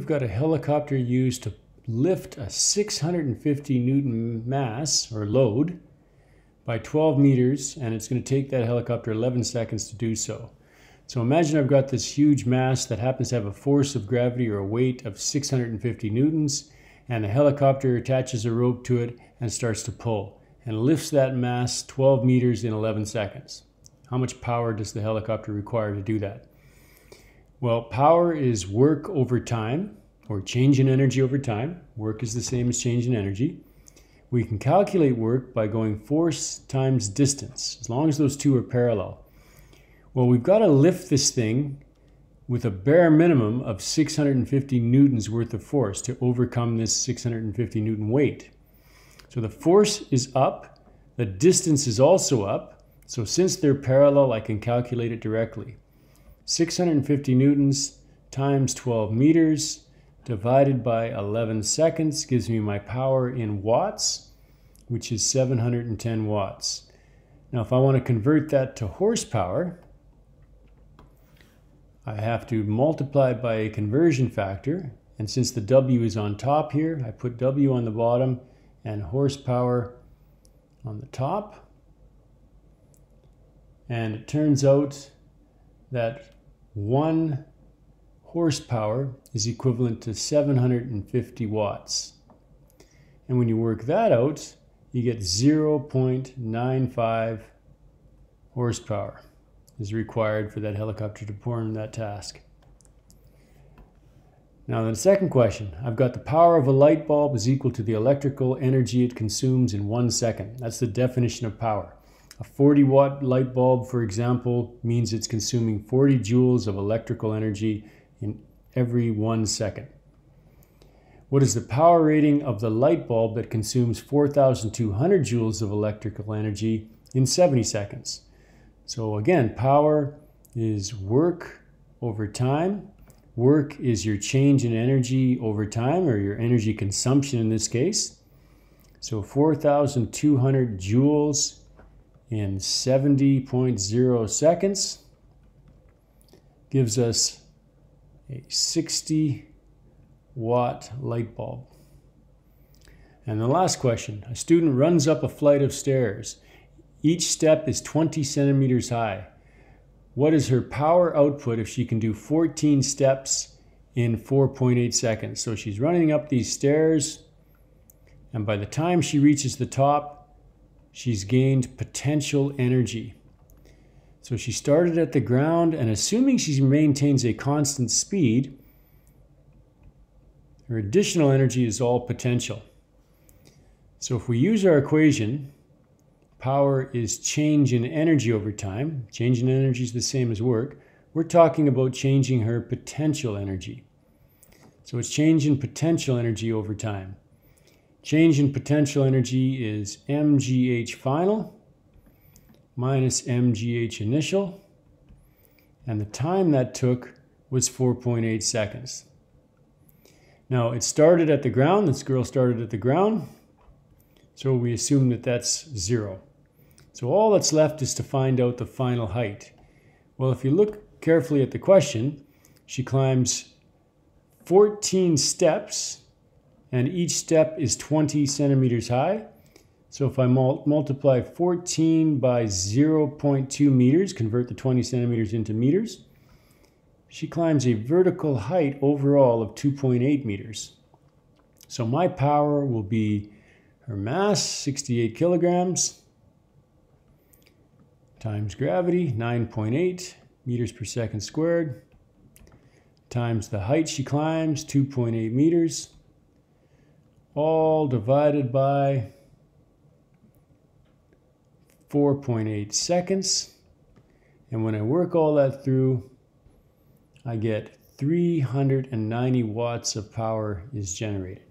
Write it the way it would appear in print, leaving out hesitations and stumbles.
We've got a helicopter used to lift a 650 Newton mass or load by 12 meters, and it's going to take that helicopter 11 seconds to do so. So imagine I've got this huge mass that happens to have a force of gravity or a weight of 650 newtons, and the helicopter attaches a rope to it and starts to pull and lifts that mass 12 meters in 11 seconds. How much power does the helicopter require to do that? Well, power is work over time, or change in energy over time. Work is the same as change in energy. We can calculate work by going force times distance, as long as those two are parallel. Well, we've got to lift this thing with a bare minimum of 650 newtons worth of force to overcome this 650 Newton weight. So the force is up, the distance is also up. So since they're parallel, I can calculate it directly. 650 newtons times 12 meters divided by 11 seconds gives me my power in watts, which is 710 watts. Now, if I want to convert that to horsepower, I have to multiply by a conversion factor. And since the W is on top here, I put W on the bottom and horsepower on the top. And it turns out that 1 horsepower is equivalent to 750 watts. And when you work that out, you get 0.95 horsepower is required for that helicopter to perform that task. Now the second question, I've got the power of a light bulb is equal to the electrical energy it consumes in 1 second. That's the definition of power. A 40-watt light bulb, for example, means it's consuming 40 joules of electrical energy in every 1 second. What is the power rating of the light bulb that consumes 4,200 joules of electrical energy in 70 seconds? So again, power is work over time. Work is your change in energy over time, or your energy consumption in this case. So 4,200 joules in 70.0 seconds gives us a 60-watt light bulb. And the last question, a student runs up a flight of stairs. Each step is 20 centimeters high. What is her power output if she can do 14 steps in 4.8 seconds? So she's running up these stairs, and by the time she reaches the top, she's gained potential energy. So she started at the ground, and assuming she maintains a constant speed, her additional energy is all potential. So if we use our equation, power is change in energy over time. Change in energy is the same as work. We're talking about changing her potential energy. So it's change in potential energy over time. Change in potential energy is mgh final minus mgh initial. And the time that took was 4.8 seconds. Now it started at the ground. This girl started at the ground. So we assume that that's 0. So all that's left is to find out the final height. Well, if you look carefully at the question, she climbs 14 steps, and each step is 20 centimeters high. So if I multiply 14 by 0.2 meters, convert the 20 centimeters into meters, she climbs a vertical height overall of 2.8 meters. So my power will be her mass, 68 kilograms, times gravity, 9.8 meters per second squared, times the height she climbs, 2.8 meters, all divided by 4.8 seconds. And when I work all that through, I get 390 watts of power is generated.